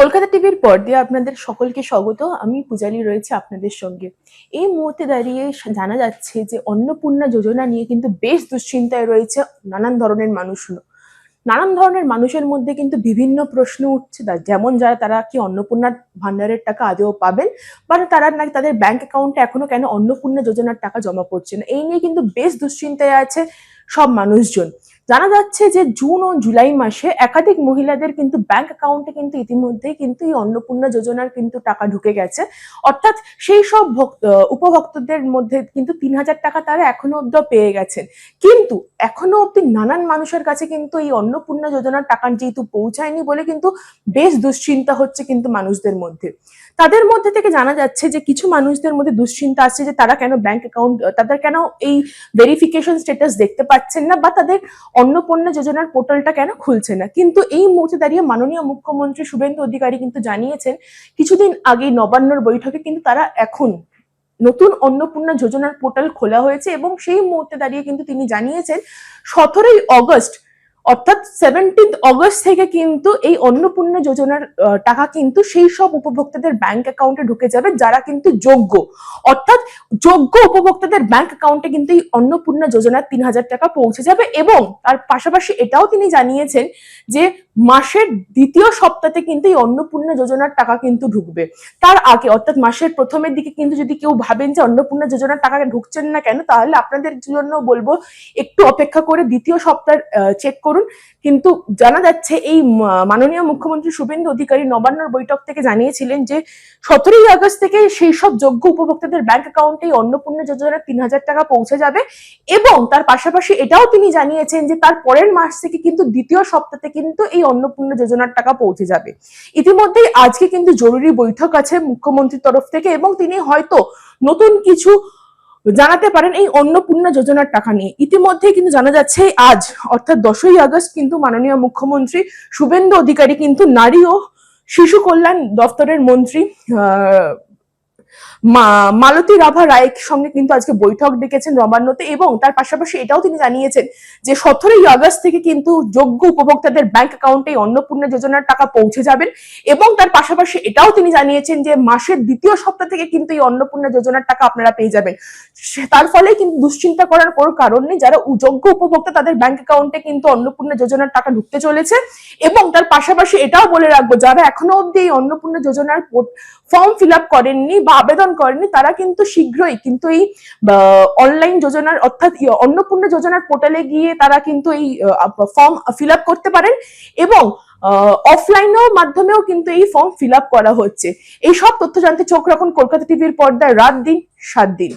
কলকাতা টিভির পর্দায় আপনাদের সকলকে স্বাগত। আমি পূজালি রয়েছে আপনাদের সঙ্গে। এই মুহূর্তে দাঁড়িয়ে জানা যাচ্ছে যে অন্নপূর্ণা যোজনা নিয়ে কিন্তু বেশ দুশ্চিন্তায় রয়েছে নানান ধরনের মানুষগুলো। নানান ধরনের মানুষের মধ্যে কিন্তু বিভিন্ন প্রশ্ন উঠছে, যেমন তারা কি অন্নপূর্ণা ভান্ডারের টাকা আদৌ পাবেন, বা তারা নাকি তাদের ব্যাংক অ্যাকাউন্টে এখনো কেন অন্নপূর্ণা যোজনার টাকা জমা পড়ছে না। এই নিয়ে কিন্তু বেশ দুশ্চিন্তায় আছে সব মানুষজন। জানা যাচ্ছে যে জুন ও জুলাই মাসে একাধিক মহিলাদের কিন্তু ব্যাংক অ্যাকাউন্টে কিন্তু ইতিমধ্যেই কিন্তু এই অন্নপূর্ণা যোজনার কিন্তু টাকা ঢুকে গেছে। অর্থাৎ সেই সব উপভোক্তাদের মধ্যে কিন্তু ৩,০০০ টাকা তারা এখনো অব্দি পেয়ে গেছেন। কিন্তু এখনো অব্দি নানান মানুষের কাছে কিন্তু এই অন্নপূর্ণা যোজনার টাকা যেহেতু পৌঁছায়নি বলে কিন্তু বেশ দুশ্চিন্তা হচ্ছে কিন্তু মানুষদের মধ্যে। তাদের মধ্যে থেকে জানা যাচ্ছে যে কিছু মানুষদের মধ্যে দুশ্চিন্তা আসছে যে তারা কেন ব্যাংক অ্যাকাউন্ট, তাদের কেন এই ভেরিফিকেশন স্ট্যাটাস দেখতে পাচ্ছেন না, বা তাদের অন্নপূর্ণা যোজনার পোর্টালটা কেন খুলছে না। কিন্তু এই মুহূর্তে দাঁড়িয়ে মাননীয় মুখ্যমন্ত্রী শুভেন্দু অধিকারী কিন্তু জানিয়েছেন কিছুদিন আগে নবান্নর বৈঠকে কিন্তু তারা এখন নতুন অন্নপূর্ণা যোজনার পোর্টাল খোলা হয়েছে, এবং সেই মুহূর্তে দাঁড়িয়ে কিন্তু তিনি জানিয়েছেন 17ই অগস্ট অর্থাৎ 17th অগস্ট থেকে কিন্তু এই অন্নপূর্ণা যোজনার টাকা কিন্তু সেই সব উপভোক্তাদের ব্যাংক অ্যাকাউন্টে ঢুকে যাবে যারা কিন্তু যোগ্য। অর্থাৎ যোগ্য উপভোক্তাদের ব্যাংক অ্যাকাউন্টে কিন্তু এই অন্নপূর্ণা যোজনার ৩,০০০ টাকা পৌঁছে যাবে। এবং তার পাশাপাশি এটাও তিনি জানিয়েছেন যে মাসের দ্বিতীয় সপ্তাহে কিন্তু এই অন্নপূর্ণা যোজনার টাকা কিন্তু ঢুকবে। তার আগে অর্থাৎ মাসের প্রথমের দিকে কিন্তু যদি কেউ ভাবেন যে অন্নপূর্ণা যোজনার টাকা ঢুকছেন না কেন, তাহলে আপনাদের জন্য বলবো একটু অপেক্ষা করে দ্বিতীয় সপ্তাহ চেক করুন। কিন্তু জানা যাচ্ছে এই মাননীয় মুখ্যমন্ত্রী শুভেন্দু অধিকারী নবান্নর বৈঠক থেকে জানিয়েছিলেন যে 17ই আগস্ট থেকে সেই সব যোগ্য উপভোক্তাদের ব্যাংক অ্যাকাউন্টে অন্নপূর্ণা যোজনার ৩,০০০ টাকা পৌঁছে যাবে। এবং তার পাশাপাশি এটাও তিনি জানিয়েছেন যে তার পরের মাস থেকে কিন্তু দ্বিতীয় সপ্তাহে কিন্তু এই অন্নপূর্ণা যোজনার টাকা পৌঁছে যাবে। ইতিমধ্যেই আজকে কিন্তু জরুরি বৈঠক আছে মুখ্যমন্ত্রীর তরফ থেকে, এবং তিনি হয়তো নতুন কিছু জানাতে পারেন এই অন্নপূর্ণা যোজনার টাকা নিয়ে। ইতিমধ্যে কিন্তু জানা যাচ্ছে আজ অর্থাৎ 10ই আগস্ট কিন্তু মাননীয় মুখ্যমন্ত্রী শুভেন্দু অধিকারী কিন্তু নারী ও শিশু কল্যাণ দপ্তরের মন্ত্রী মালতী রাভা রায়ের সঙ্গে কিন্তু আজকে বৈঠক ডেকেছেন নবান্নতে, এবং তার পাশাপাশি এটাও তিনি জানিয়েছেন যে 17ই আগস্ট থেকে কিন্তু যোগ্য উপভোক্তাদের ব্যাংক অ্যাকাউন্টে অন্নপূর্ণা যোজনার টাকা পৌঁছে যাবেন। এবং তার পাশাপাশি এটাও তিনি জানিয়েছেন যে মাসের দ্বিতীয় সপ্তাহ থেকে কিন্তু এই অন্নপূর্ণা যোজনার টাকা আপনারা পেয়ে যাবেন। তার ফলে কিন্তু দুশ্চিন্তা করার কোনো কারণ নেই, যারা যোগ্য উপভোক্তা তাদের ব্যাংক অ্যাকাউন্টে কিন্তু অন্নপূর্ণা যোজনার টাকা ঢুকতে চলেছে। এবং তার পাশাপাশি এটাও বলে রাখবো, যারা এখনো অব্দি এই অন্নপূর্ণা যোজনার ফর্ম ফিল আপ করেননি বা আবেদন করেননি, তারা কিন্তু শীঘ্রই কিন্তু এই অনলাইন যোজনার অর্থাৎ অন্নপূর্ণা যোজনার পোর্টালে গিয়ে তারা কিন্তু এই ফর্ম ফিল আপ করতে পারেন, এবং অফলাইনেও মাধ্যমেও কিন্তু এই ফর্ম ফিল আপ করা হচ্ছে। এই সব তথ্য জানতে চোখ রাখুন কলকাতা টিভির পর্দায় রাত দিন 7 দিন।